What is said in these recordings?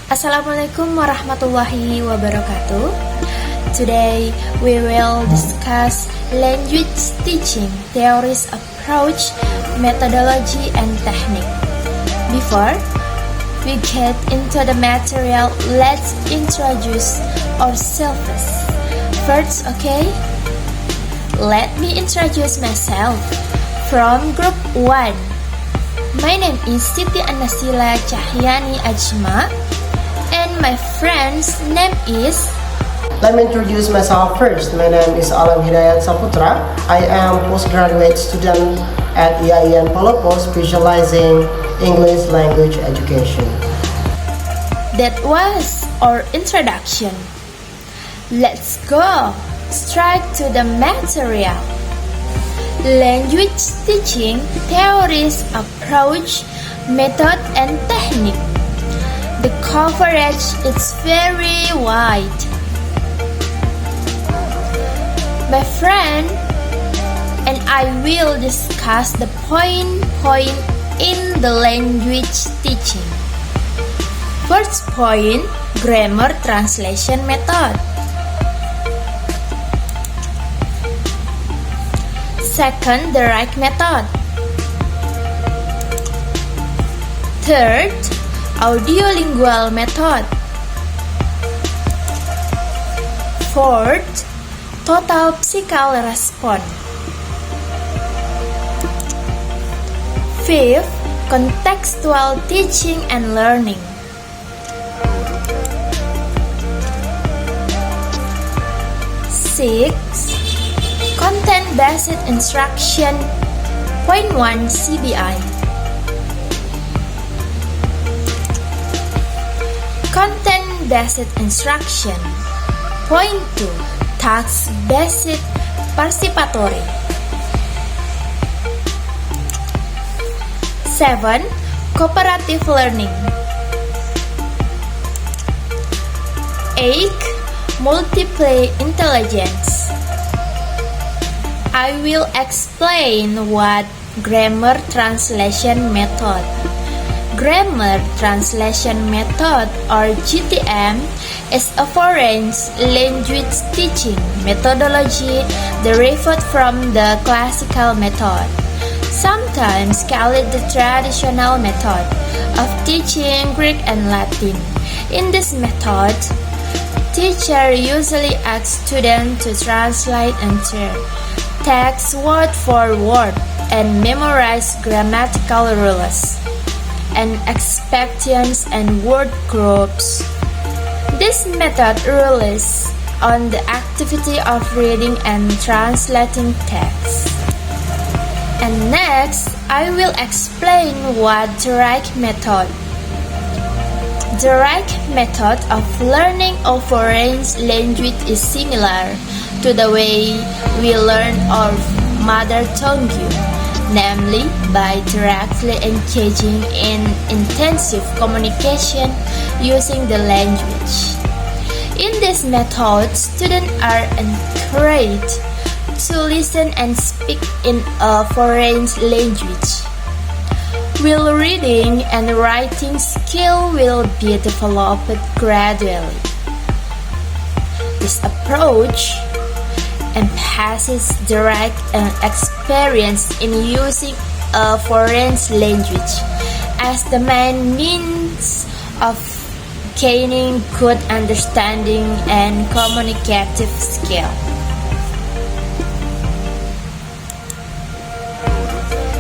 Assalamualaikum warahmatullahi wabarakatuh. Today we will discuss language teaching, theories, approach, methodology, and technique. Before we get into the material, let's introduce ourselves first, okay? Let me introduce myself from Group 1. My name is St.annazila Ajma, and my friend's name is... Let me introduce myself first. My name is Alam Hidayat Saputra. I am postgraduate student at IAIN Palopo, specializing English language education. That was our introduction. Let's go straight to the material. Language teaching, theories, approach, method, and technique. The coverage is very wide. My friend and I will discuss the point in the language teaching. First point, grammar translation method. Second, the right method. Third, audio-lingual method. Fourth, total psychical response. Fifth, contextual teaching and learning. Sixth, content-based instruction. Point 1 CBI. Content-based instruction. Point 2 task-based participatory. 7. Cooperative learning. 8. Multiple intelligence. I will explain what grammar translation method. Grammar translation method, or GTM, is a foreign language teaching methodology derived from the classical method, sometimes called the traditional method, of teaching Greek and Latin. In this method, teacher usually asks students to translate entire text word for word and memorize grammatical rules and expressions and word groups. This method relies on the activity of reading and translating text. And next, I will explain what the right method. The right method of learning a foreign language is similar to the way we learn our mother tongue, namely by directly engaging in intensive communication using the language. In this method, students are encouraged to listen and speak in a foreign language, while reading and writing skill will be developed gradually. This approach emphasizes direct experience in using a foreign language as the main means of gaining good understanding and communicative skill.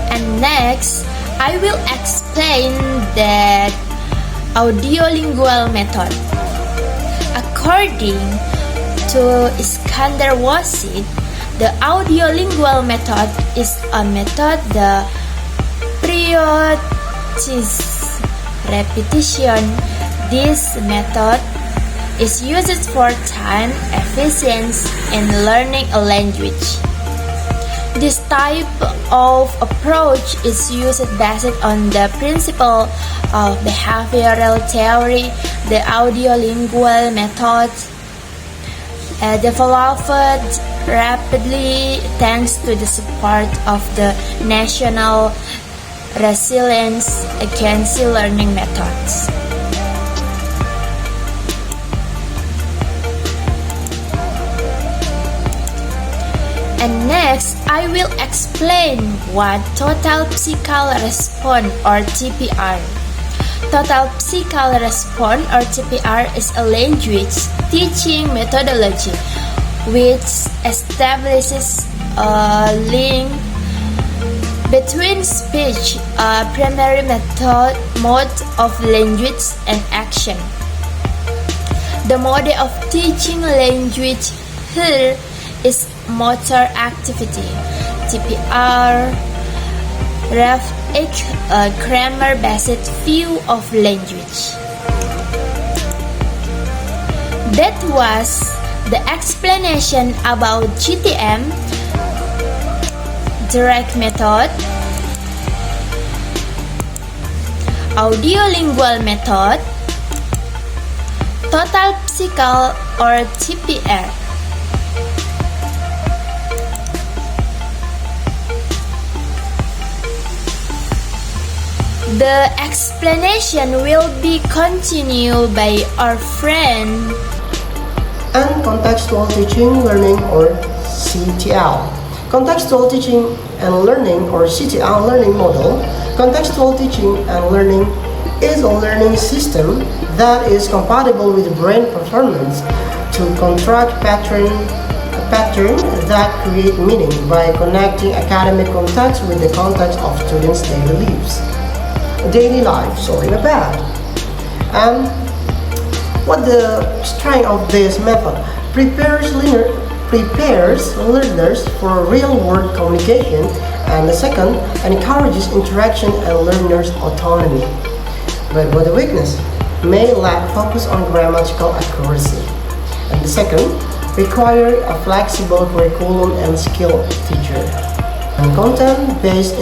And next, I will explain the audio-lingual method. According to Iskandar Wasid, the audio-lingual method is a method that prioritizes repetition. This method is used for time efficiency in learning a language. This type of approach is used based on the principle of behavioral theory. The audio-lingual method developed rapidly thanks to the support of the National Resilience Agency learning methods. And next, I will explain what Total Psychical Response or TPR. Total Psychical Response or TPR is a language teaching methodology which establishes a link between speech, a primary mode of language, and action. The mode of teaching language here is motor activity. TPR reflects a grammar-based view of language. That was the explanation about GTM, direct method, audio-lingual method, total psychical or TPR. The explanation will be continued by our friend and Contextual Teaching Learning or CTL. Contextual Teaching and Learning or CTL learning model. Contextual Teaching and Learning is a learning system that is compatible with brain performance to construct patterns that create meaning by connecting academic context with the context of students' daily lives. And what the strength of this method prepares learners for real-world communication, and the second encourages interaction and learners' autonomy. But the weakness may lack focus on grammatical accuracy, and the second require a flexible curriculum and skilled teacher. And content-based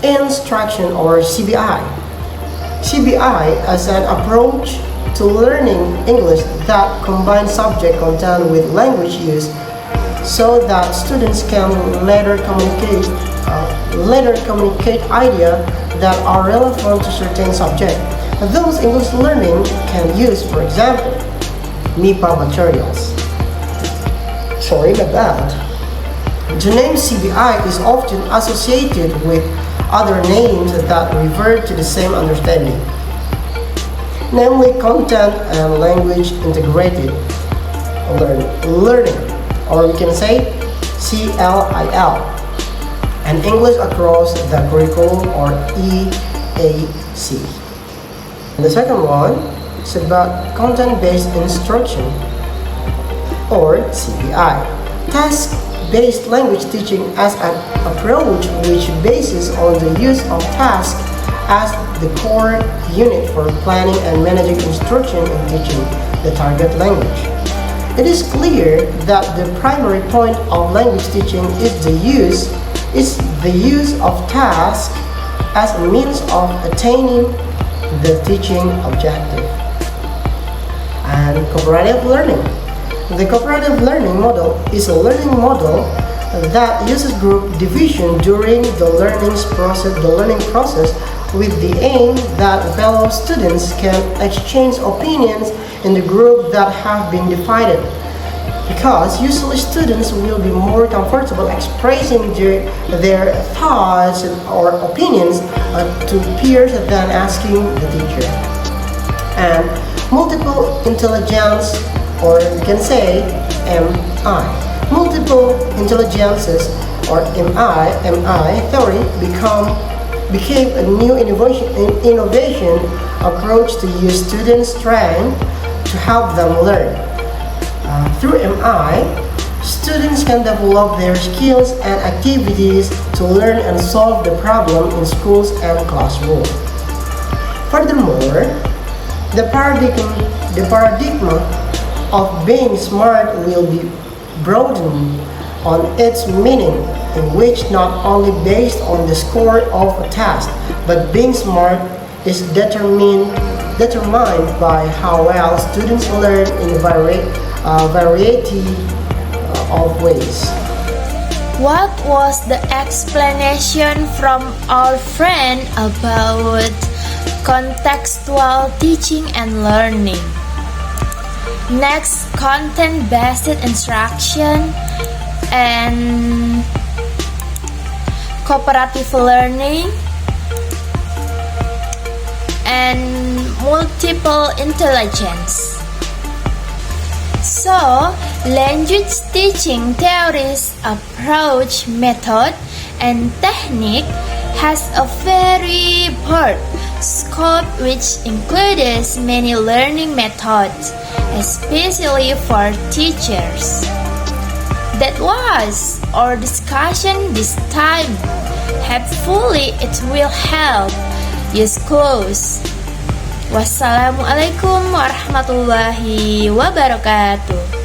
instruction or CBI. CBI as an approach to learning English that combines subject content with language use so that students can later communicate ideas that are relevant to certain subject. Those English learning can use, for example, MIPA materials. The name CBI is often associated with other names that revert to the same understanding, namely content and language integrated learning, or we can say CLIL, and English across the curriculum or EAC. And the second one is about content-based instruction or CBI. Task-based language teaching as an approach which bases on the use of tasks as the core unit for planning and managing instruction and teaching the target language. It is clear that the primary point of language teaching is the use of tasks as a means of attaining the teaching objective. And cooperative learning. The cooperative learning model is a learning model that uses group division during the learning process with the aim that fellow students can exchange opinions in the group that have been divided. Because usually students will be more comfortable expressing their thoughts or opinions to peers than asking the teacher. And multiple intelligence, or you can say MI. Multiple intelligences or MI theory became a new innovation approach to use students' strength to help them learn. Through MI, students can develop their skills and activities to learn and solve the problem in schools and classrooms. Furthermore, the paradigm of being smart will be broadened on its meaning, in which not only based on the score of a task, but being smart is determined by how well students learn in a variety of ways. What was the explanation from our friend about contextual teaching and learning? Next, content-based instruction. and cooperative learning, and multiple intelligence. So, language teaching theories, approach, method, and technique has a very broad scope which includes many learning methods, especially for teachers. That was our discussion this time. Hopefully it will help you close. Wassalamualaikum warahmatullahi wabarakatuh.